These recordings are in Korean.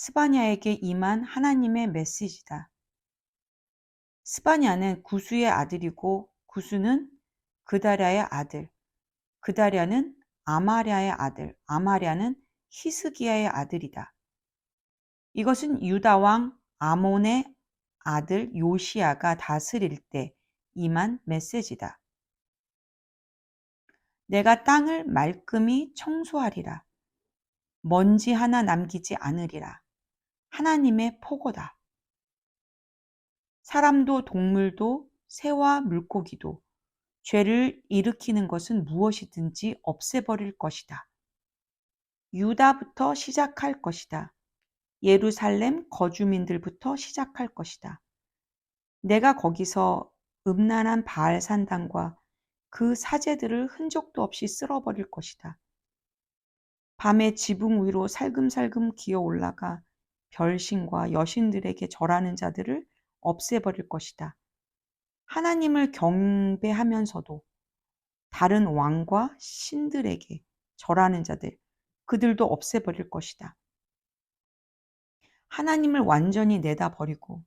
스바냐에게 임한 하나님의 메시지다. 스바냐는 구수의 아들이고 구수는 그다랴의 아들, 그다랴는 아마랴의 아들, 아마랴는 히스기야의 아들이다. 이것은 유다 왕 아몬의 아들 요시야가 다스릴 때 임한 메시지다. 내가 땅을 말끔히 청소하리라. 먼지 하나 남기지 않으리라. 하나님의 포고다. 사람도 동물도 새와 물고기도 죄를 일으키는 것은 무엇이든지 없애버릴 것이다. 유다부터 시작할 것이다. 예루살렘 거주민들부터 시작할 것이다. 내가 거기서 음란한 바알 산당과 그 사제들을 흔적도 없이 쓸어버릴 것이다. 밤에 지붕 위로 살금살금 기어 올라가 별신과 여신들에게 절하는 자들을 없애버릴 것이다. 하나님을 경배하면서도 다른 왕과 신들에게 절하는 자들, 그들도 없애버릴 것이다. 하나님을 완전히 내다버리고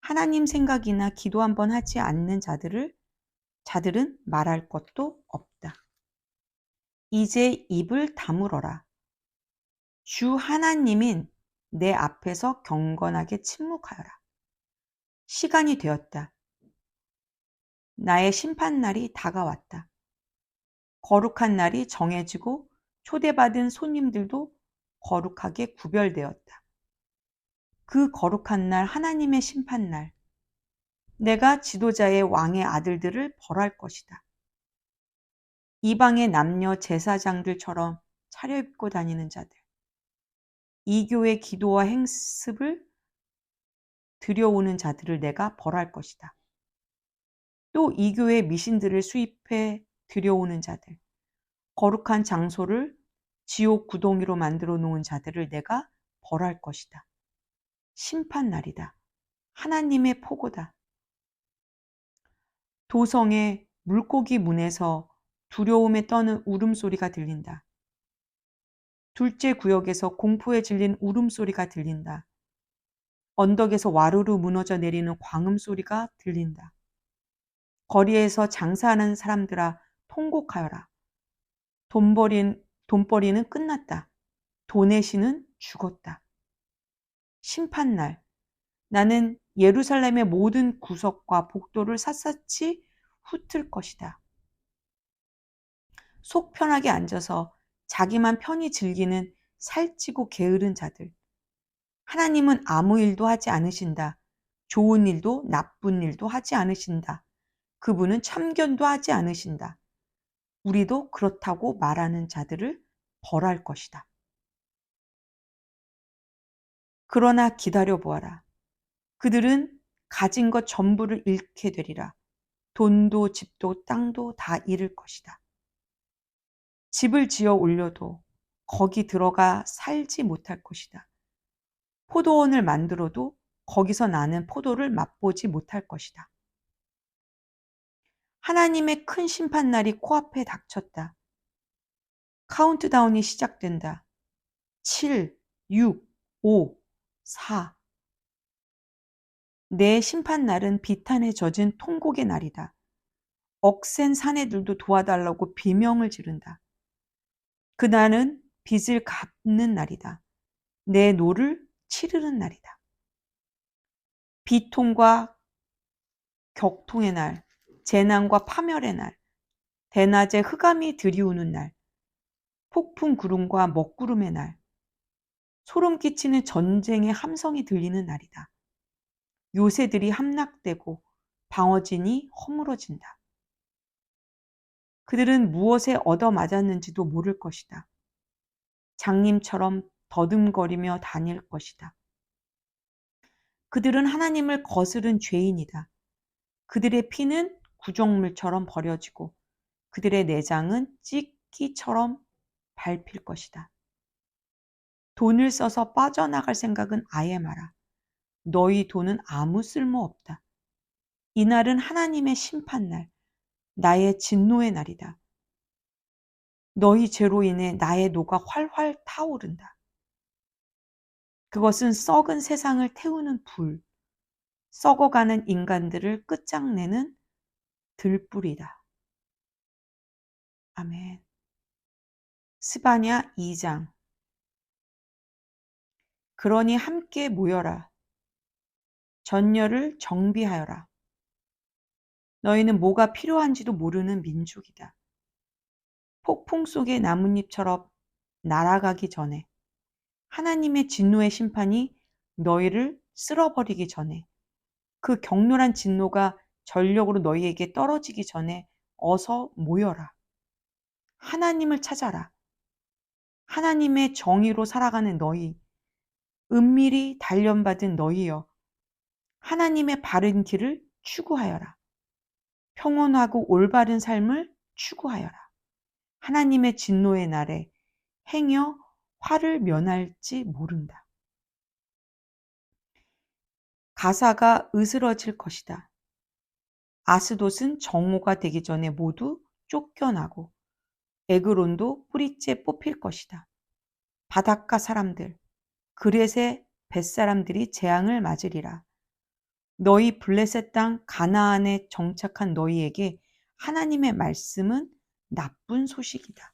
하나님 생각이나 기도 한번 하지 않는 자들은 말할 것도 없다. 이제 입을 다물어라. 주 하나님인 내 앞에서 경건하게 침묵하여라. 시간이 되었다. 나의 심판날이 다가왔다. 거룩한 날이 정해지고 초대받은 손님들도 거룩하게 구별되었다. 그 거룩한 날, 하나님의 심판날, 내가 지도자의 왕의 아들들을 벌할 것이다. 이방의 남녀 제사장들처럼 차려입고 다니는 자들, 이교의 기도와 행습을 들여오는 자들을 내가 벌할 것이다. 또 이교의 미신들을 수입해 들여오는 자들, 거룩한 장소를 지옥 구덩이로 만들어 놓은 자들을 내가 벌할 것이다. 심판날이다. 하나님의 포고다. 도성의 물고기 문에서 두려움에 떠는 울음소리가 들린다. 둘째 구역에서 공포에 질린 울음소리가 들린다. 언덕에서 와르르 무너져 내리는 광음소리가 들린다. 거리에서 장사하는 사람들아 통곡하여라. 돈벌이는 끝났다. 돈의 신은 죽었다. 심판날, 나는 예루살렘의 모든 구석과 복도를 샅샅이 훑을 것이다. 속 편하게 앉아서 자기만 편히 즐기는 살찌고 게으른 자들. 하나님은 아무 일도 하지 않으신다. 좋은 일도 나쁜 일도 하지 않으신다. 그분은 참견도 하지 않으신다. 우리도 그렇다고 말하는 자들을 벌할 것이다. 그러나 기다려 보아라. 그들은 가진 것 전부를 잃게 되리라. 돈도 집도 땅도 다 잃을 것이다. 집을 지어 올려도 거기 들어가 살지 못할 것이다. 포도원을 만들어도 거기서 나는 포도를 맛보지 못할 것이다. 하나님의 큰 심판날이 코앞에 닥쳤다. 카운트다운이 시작된다. 7, 6, 5, 4. 내 심판날은 비탄에 젖은 통곡의 날이다. 억센 사내들도 도와달라고 비명을 지른다. 그날은 빚을 갚는 날이다. 내 노를 치르는 날이다. 비통과 격통의 날, 재난과 파멸의 날, 대낮에 흑암이 들이우는 날, 폭풍 구름과 먹구름의 날, 소름 끼치는 전쟁의 함성이 들리는 날이다. 요새들이 함락되고 방어진이 허물어진다. 그들은 무엇에 얻어맞았는지도 모를 것이다. 장님처럼 더듬거리며 다닐 것이다. 그들은 하나님을 거스른 죄인이다. 그들의 피는 구정물처럼 버려지고 그들의 내장은 찢기처럼 밟힐 것이다. 돈을 써서 빠져나갈 생각은 아예 마라. 너희 돈은 아무 쓸모 없다. 이날은 하나님의 심판날, 나의 진노의 날이다. 너희 죄로 인해 나의 노가 활활 타오른다. 그것은 썩은 세상을 태우는 불, 썩어가는 인간들을 끝장내는 들불이다. 아멘. 스바냐 2장. 그러니 함께 모여라. 전열을 정비하여라. 너희는 뭐가 필요한지도 모르는 민족이다. 폭풍 속의 나뭇잎처럼 날아가기 전에, 하나님의 진노의 심판이 너희를 쓸어버리기 전에, 그 격렬한 진노가 전력으로 너희에게 떨어지기 전에 어서 모여라. 하나님을 찾아라. 하나님의 정의로 살아가는 너희, 은밀히 단련받은 너희여, 하나님의 바른 길을 추구하여라. 평온하고 올바른 삶을 추구하여라. 하나님의 진노의 날에 행여 화를 면할지 모른다. 가사가 으스러질 것이다. 아스돗은 정오가 되기 전에 모두 쫓겨나고 에그론도 뿌리째 뽑힐 것이다. 바닷가 사람들, 그렛의 뱃사람들이 재앙을 맞으리라. 너희 블레셋 땅 가나안에 정착한 너희에게 하나님의 말씀은 나쁜 소식이다.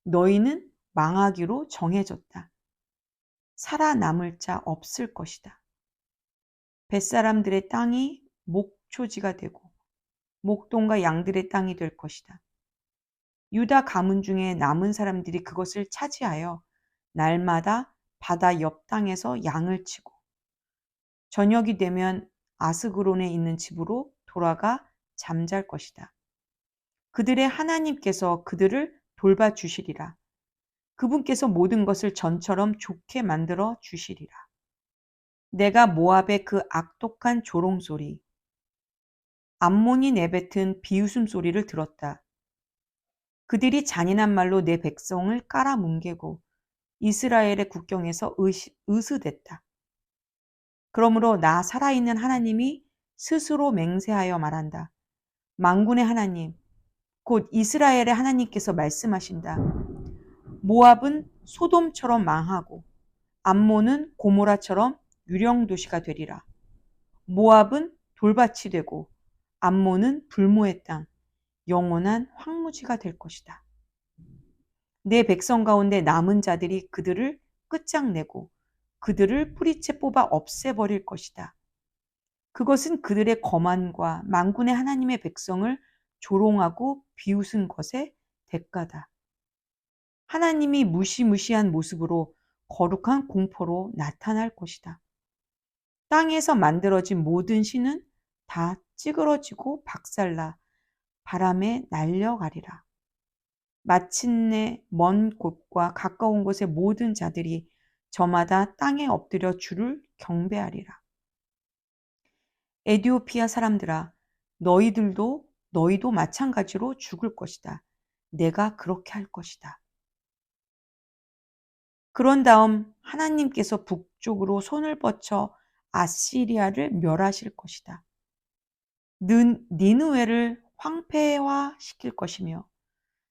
너희는 망하기로 정해졌다. 살아남을 자 없을 것이다. 뱃사람들의 땅이 목초지가 되고 목동과 양들의 땅이 될 것이다. 유다 가문 중에 남은 사람들이 그것을 차지하여 날마다 바다 옆 땅에서 양을 치고 저녁이 되면 아스그론에 있는 집으로 돌아가 잠잘 것이다. 그들의 하나님께서 그들을 돌봐주시리라. 그분께서 모든 것을 전처럼 좋게 만들어 주시리라. 내가 모압의 그 악독한 조롱소리, 암몬이 내뱉은 비웃음 소리를 들었다. 그들이 잔인한 말로 내 백성을 깔아뭉개고 이스라엘의 국경에서 으스댔다. 그러므로 나 살아있는 하나님이 스스로 맹세하여 말한다. 만군의 하나님, 곧 이스라엘의 하나님께서 말씀하신다. 모압은 소돔처럼 망하고 암몬은 고모라처럼 유령 도시가 되리라. 모압은 돌밭이 되고 암몬은 불모의 땅, 영원한 황무지가 될 것이다. 내 백성 가운데 남은 자들이 그들을 끝장내고 그들을 뿌리채 뽑아 없애버릴 것이다. 그것은 그들의 거만과 만군의 하나님의 백성을 조롱하고 비웃은 것의 대가다. 하나님이 무시무시한 모습으로 거룩한 공포로 나타날 것이다. 땅에서 만들어진 모든 신은 다 찌그러지고 박살나 바람에 날려가리라. 마침내 먼 곳과 가까운 곳의 모든 자들이 저마다 땅에 엎드려 주를 경배하리라. 에디오피아 사람들아, 너희도 마찬가지로 죽을 것이다. 내가 그렇게 할 것이다. 그런 다음 하나님께서 북쪽으로 손을 뻗쳐 아시리아를 멸하실 것이다. 니느웨를 황폐화시킬 것이며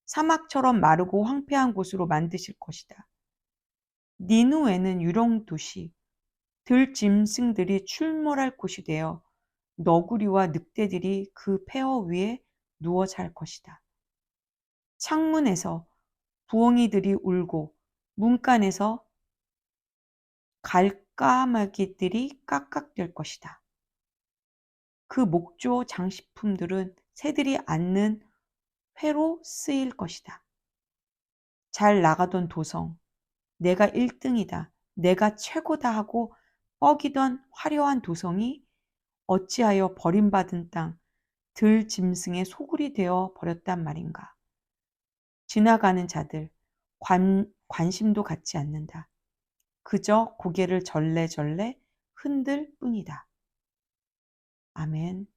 사막처럼 마르고 황폐한 곳으로 만드실 것이다. 니느웨는 유령도시, 들짐승들이 출몰할 곳이 되어 너구리와 늑대들이 그 폐허 위에 누워 잘 것이다. 창문에서 부엉이들이 울고 문간에서 갈까마귀들이 깍깍댈 것이다. 그 목조 장식품들은 새들이 앉는 회로 쓰일 것이다. 잘 나가던 도성, 내가 1등이다, 내가 최고다 하고 뻐기던 화려한 도성이 어찌하여 버림받은 땅, 들짐승의 소굴이 되어 버렸단 말인가. 지나가는 자들, 관심도 갖지 않는다. 그저 고개를 절레절레 흔들 뿐이다. 아멘.